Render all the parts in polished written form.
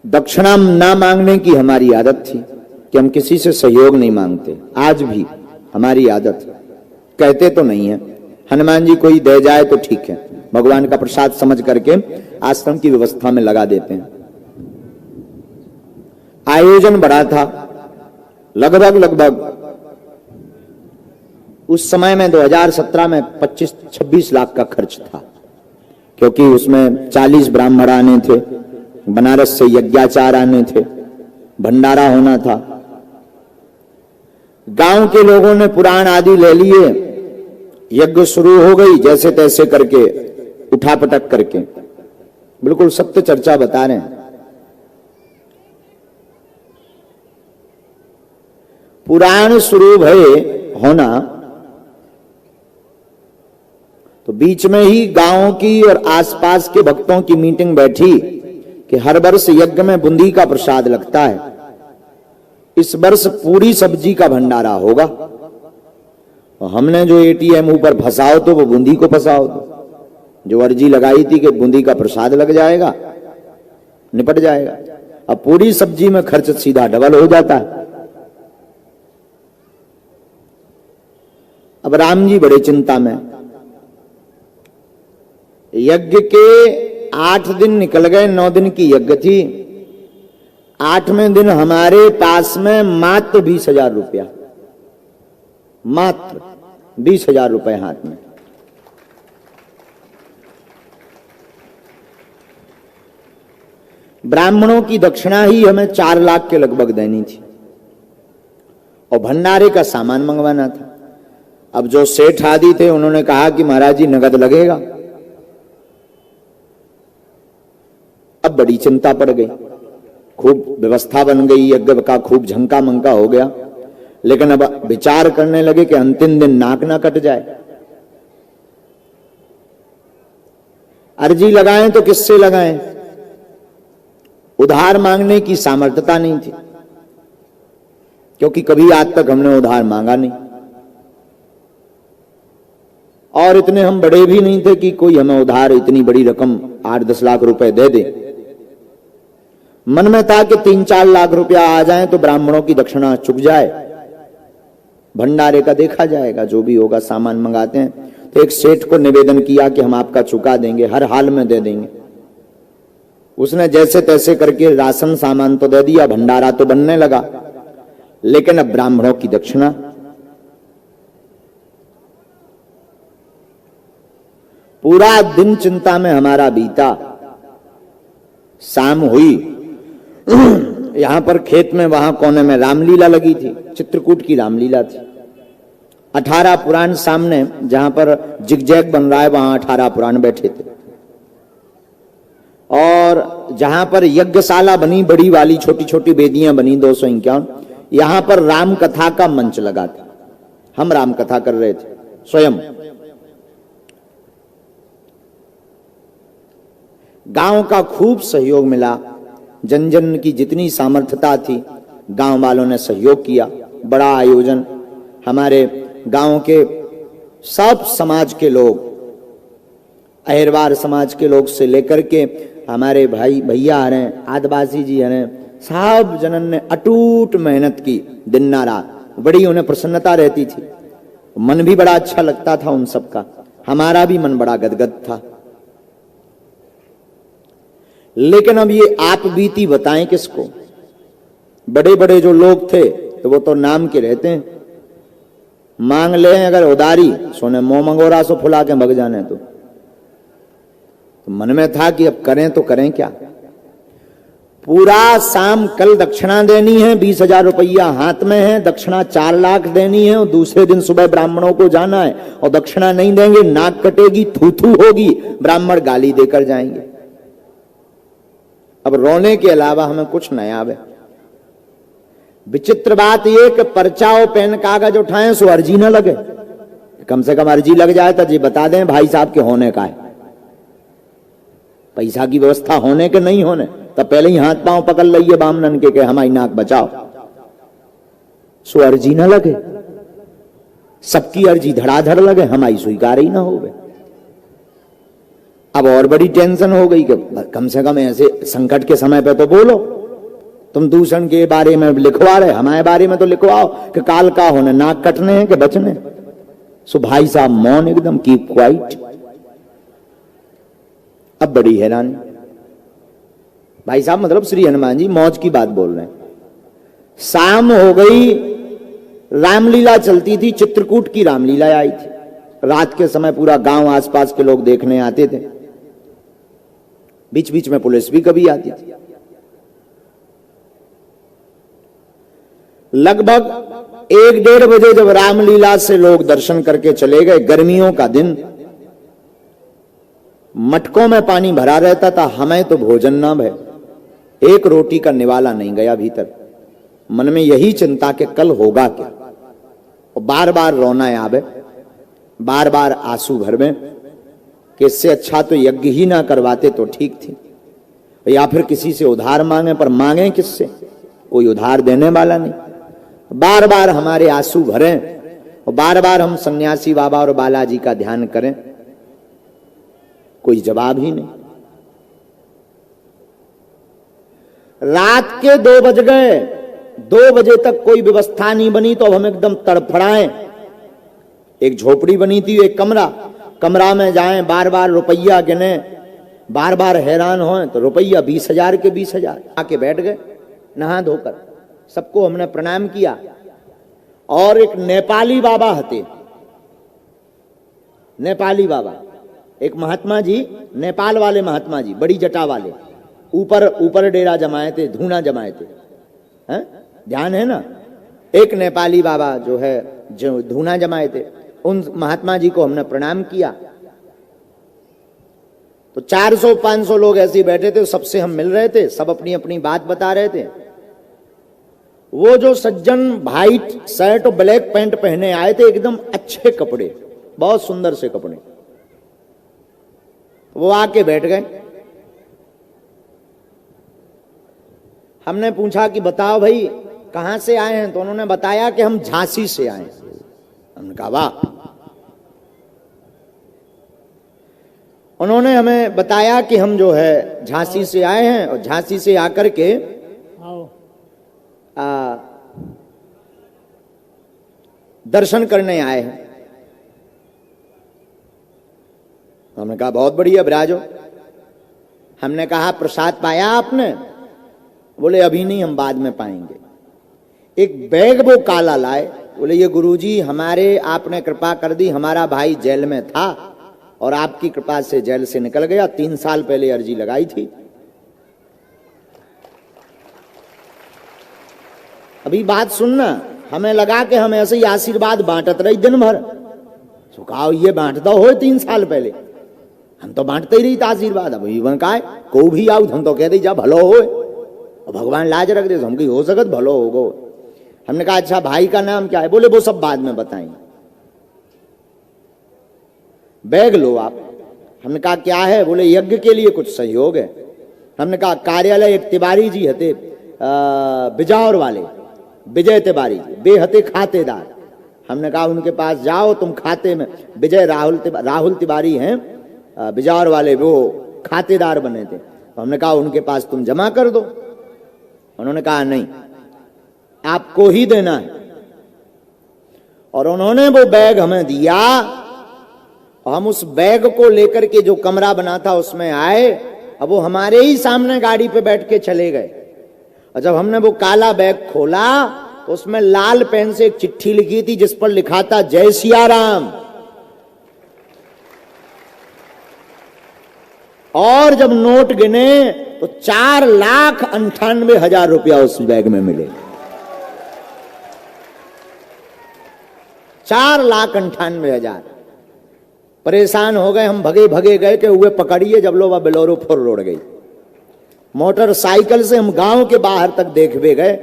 दक्षिणा ना मांगने की हमारी आदत थी कि हम किसी से सहयोग नहीं मांगते। आज भी हमारी आदत, कहते तो नहीं है, हनुमान जी कोई दे जाए तो ठीक है, भगवान का प्रसाद समझ करके आश्रम की व्यवस्था में लगा देते हैं। आयोजन बड़ा था, लगभग उस समय में 2017 में 25-26 लाख का खर्च था, क्योंकि उसमें 40 ब्राह्मण आने थे, बनारस से यज्ञाचार आने थे, भंडारा होना था। गांव के लोगों ने पुराण आदि ले लिए, यज्ञ शुरू हो गई जैसे तैसे करके, उठापटक करके, बिल्कुल सत्य चर्चा बता रहे हैं। पुराण शुरू भये होना तो बीच में ही गांव की और आसपास के भक्तों की मीटिंग बैठी कि हर वर्ष यज्ञ में बूंदी का प्रसाद लगता है, इस वर्ष पूरी सब्जी का भंडारा होगा। और हमने जो एटीएम ऊपर फंसाओ तो वो बूंदी को फंसाओ, जो अर्जी लगाई थी कि बूंदी का प्रसाद लग जाएगा, निपट जाएगा। अब पूरी सब्जी में खर्च सीधा डबल हो जाता है। अब राम जी बड़े चिंता में। यज्ञ के 8 दिन निकल गए, 9 दिन की यज्ञ थी। 8वें दिन हमारे पास में मात्र 20,000 रुपया, मात्र 20,000 रुपए हाथ में। ब्राह्मणों की दक्षिणा ही हमें 4 लाख के लगभग देनी थी और भंडारे का सामान मंगवाना था। अब जो सेठ आदि थे उन्होंने कहा कि महाराज जी नगद लगेगा। अब बड़ी चिंता पड़ गई, खूब व्यवस्था बन गई, यज्ञ का खूब झंका मंका हो गया, लेकिन अब विचार करने लगे कि अंतिम दिन नाक ना कट जाए। अर्जी लगाएं तो किससे लगाएं? उधार मांगने की सामर्थ्यता नहीं थी, क्योंकि कभी आज तक हमने उधार मांगा नहीं, और इतने हम बड़े भी नहीं थे कि कोई हमें उधार इतनी बड़ी रकम 8-10 लाख रुपए दे दे। मन में था कि 3-4 लाख रुपया आ जाए तो ब्राह्मणों की दक्षिणा चुक जाए, भंडारे का देखा जाएगा, जो भी होगा सामान मंगाते हैं। तो एक सेठ को निवेदन किया कि हम आपका चुका देंगे, हर हाल में दे देंगे। उसने जैसे तैसे करके राशन सामान तो दे दिया, भंडारा तो बनने लगा, लेकिन अब ब्राह्मणों की दक्षिणा। पूरा दिन चिंता में हमारा बीता। शाम हुई, यहां पर खेत में वहां कोने में रामलीला लगी थी, चित्रकूट की रामलीला थी। 18 पुराण सामने, जहां पर जिगजैग बन रहा है वहां 18 पुराण बैठे थे, और जहां पर यज्ञशाला बनी बड़ी वाली, छोटी छोटी वेदियां बनी 251, यहां पर राम कथा का मंच लगा था। हम राम कथा कर रहे थे स्वयं। गांव का खूब सहयोग मिला, जन जन की जितनी सामर्थ्यता थी गांव वालों ने सहयोग किया। बड़ा आयोजन, हमारे गांव के सब समाज के लोग, अहिरवार समाज के लोग से लेकर के हमारे भाई भैया आ रहे हैं, आदिवासी जी आ रहे हैं, सब जनन ने अटूट मेहनत की दिन ना रात। बड़ी उन्हें प्रसन्नता रहती थी, मन भी बड़ा अच्छा लगता था उन सबका, हमारा भी मन बड़ा गदगद था। लेकिन अब ये आप बीती बताएं किसको? बड़े बड़े जो लोग थे तो वो तो नाम के रहते हैं, मांग ले अगर उदारी, सोने मोह मंगोरा सो फुला के भग जाने। तो मन में था कि अब करें तो करें क्या। पूरा शाम कल दक्षिणा देनी है, 20,000 रुपया हाथ में है, दक्षिणा 4 लाख देनी है, और दूसरे दिन सुबह ब्राह्मणों को जाना है, और दक्षिणा नहीं देंगे नाक कटेगी, थू थू होगी, ब्राह्मण गाली देकर जाएंगे। अब रोने के अलावा हमें कुछ नहीं आवे। विचित्र बात यह कि पर्चा और पेन कागज उठाएं सो अर्जी न लगे, कम से कम अर्जी लग जाए तो जी बता दें भाई साहब के होने का है, पैसा की व्यवस्था होने के नहीं होने, तब पहले ही हाथ पांव पकड़ लिये बामनन के हमारी नाक बचाओ, सो अर्जी न लगे। सबकी अर्जी धड़ाधड़ लगे, हमारी स्वीकार ही ना होवे। अब और बड़ी टेंशन हो गई कि कम से कम ऐसे संकट के समय पे तो बोलो। तुम दूषण के बारे में लिखवा रहे, हमारे बारे में तो लिखवाओ कि काल का होने, नाक कटने हैं कि बचने। सो भाई साहब मौन एकदम, कीप क्वाइट। अब बड़ी हैरानी, भाई साहब मतलब श्री हनुमान जी मौज की बात बोल रहे हैं। शाम हो गई, रामलीला चलती थी, चित्रकूट की रामलीला आई थी। रात के समय पूरा गांव आसपास के लोग देखने आते थे, बीच बीच में पुलिस भी कभी आती थी। लगभग 1-1.5 बजे जब रामलीला से लोग दर्शन करके चले गए, गर्मियों का दिन, मटकों में पानी भरा रहता था, हमें तो भोजन ना भय, एक रोटी का निवाला नहीं गया भीतर। मन में यही चिंता कि कल होगा क्या, और बार बार रोना आवे, बार बार आंसू भर में कि इससे अच्छा तो यज्ञ ही ना करवाते तो ठीक थी, या फिर किसी से उधार मांगे, पर मांगे किससे, कोई उधार देने वाला नहीं। बार बार हमारे आंसू भरें और बार बार हम सन्यासी बाबा और बालाजी का ध्यान करें, कोई जवाब ही नहीं। रात के 2 बज गए, 2 बजे तक कोई व्यवस्था नहीं बनी, तो अब हम एकदम तड़फड़ाएं। एक झोपड़ी बनी थी, एक कमरा में जाएं, बार बार रुपया गिने, बार बार हैरान हों, तो रुपया 20,000 के 20,000। आके बैठ गए नहा धोकर, सबको हमने प्रणाम किया। और एक नेपाली बाबा हते, नेपाली बाबा, एक महात्मा जी, नेपाल वाले महात्मा जी, बड़ी जटा वाले, ऊपर डेरा जमाए थे, धूना जमाए थे, हैं? ध्यान है ना। एक नेपाली बाबा जो है, जो धूना जमाए थे, उन महात्मा जी को हमने प्रणाम किया। तो 400-500 लोग ऐसे बैठे थे, सबसे हम मिल रहे थे, सब अपनी अपनी बात बता रहे थे। वो जो सज्जन व्हाइट शर्ट और ब्लैक पैंट पहने आए थे, एकदम अच्छे कपड़े, बहुत सुंदर से कपड़े, वो आके बैठ गए। हमने पूछा कि बताओ भाई कहां से आए हैं, तो उन्होंने बताया कि हम झांसी से आए हैं। हमने कहा वाह। उन्होंने हमें बताया कि हम जो है झांसी से आए हैं, और झांसी से आकर के दर्शन करने आए हैं। हमने कहा बहुत बढ़िया विराजो। हमने कहा प्रसाद पाया आपने? बोले अभी नहीं, हम बाद में पाएंगे। एक बैग वो काला लाए, बोले ये गुरुजी हमारे, आपने कृपा कर दी, हमारा भाई जेल में था और आपकी कृपा से जेल से निकल गया, 3 साल पहले अर्जी लगाई थी। अभी बात सुनना, हमें लगा कि हम ऐसे ही आशीर्वाद बांटत रही दिन भर। सुखाओ ये बांटता हो 3 साल पहले, हम तो बांटते ही रही आशीर्वाद। अब इवन का को भी आओ हम तो कह दी जा भलो हो, भगवान लाज रख दे, हम की हो सकत भलो होगो। हमने कहा अच्छा भाई का नाम क्या है? बोले वो सब बाद में बताएंगे, बैग लो आप। हमने कहा क्या है? बोले यज्ञ के लिए कुछ सहयोग है। हमने कहा कार्यालय एक तिवारी जी हते, बिजावर वाले विजय तिवारी जी, बेहते खातेदार। हमने कहा उनके पास जाओ, तुम खाते में, विजय राहुल तिवारी हैं बिजावर वाले, वो खातेदार बने थे। तो हमने कहा उनके पास तुम जमा कर दो। उन्होंने कहा नहीं, आपको ही देना है। और उन्होंने वो बैग हमें दिया, और हम उस बैग को लेकर के जो कमरा बना था उसमें आए। अब वो हमारे ही सामने गाड़ी पे बैठ के चले गए। और जब हमने वो काला बैग खोला तो उसमें लाल पेन से एक चिट्ठी लिखी थी जिस पर लिखा था जय सिया राम। और जब नोट गिने तो 4,98,000 रुपया उस बैग में मिले। 4,98,000। परेशान हो गए हम, भगे भगे गए कि हुए पकड़िए, जब लो बिलोरो फुर रोड गई। मोटरसाइकिल से हम गांव के बाहर तक देखवे गए।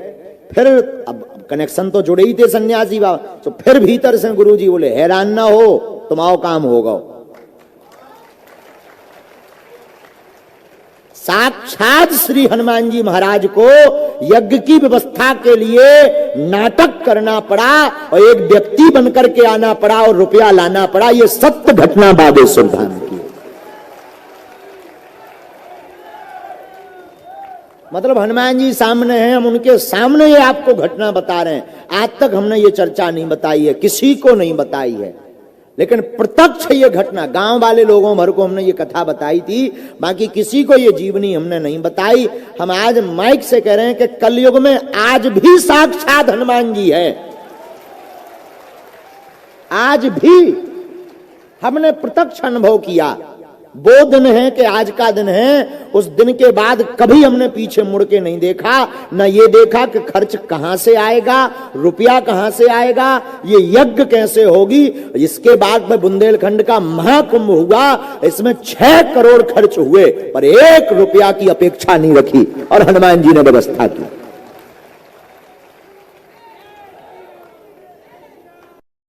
फिर अब कनेक्शन तो जुड़े ही थे सन्यासी बाबा, तो फिर भीतर से गुरुजी बोले हैरान ना हो, तुम आओ काम होगा। साक्षात श्री हनुमान जी महाराज को यज्ञ की व्यवस्था के लिए नाटक करना पड़ा और एक व्यक्ति बनकर के आना पड़ा और रुपया लाना पड़ा। ये सत्य घटना बाबे सुल्तान की। मतलब हनुमान जी सामने हैं, हम उनके सामने ये आपको घटना बता रहे हैं। आज तक हमने ये चर्चा नहीं बताई है, किसी को नहीं बताई है, लेकिन प्रत्यक्ष ये घटना गांव वाले लोगों भर को हमने ये कथा बताई थी, बाकी किसी को ये जीवनी हमने नहीं बताई। हम आज माइक से कह रहे हैं कि कलयुग में आज भी साक्षात हनुमान जी है, आज भी हमने प्रत्यक्ष अनुभव किया। वो दिन है कि आज का दिन है, उस दिन के बाद कभी हमने पीछे मुड़ के नहीं देखा, न ये देखा कि खर्च कहां से आएगा, रुपया कहां से आएगा, ये यज्ञ कैसे होगी। इसके बाद में बुंदेलखंड का महाकुंभ हुआ, इसमें 6 करोड़ खर्च हुए, पर 1 रुपया की अपेक्षा नहीं रखी और हनुमान जी ने व्यवस्था की।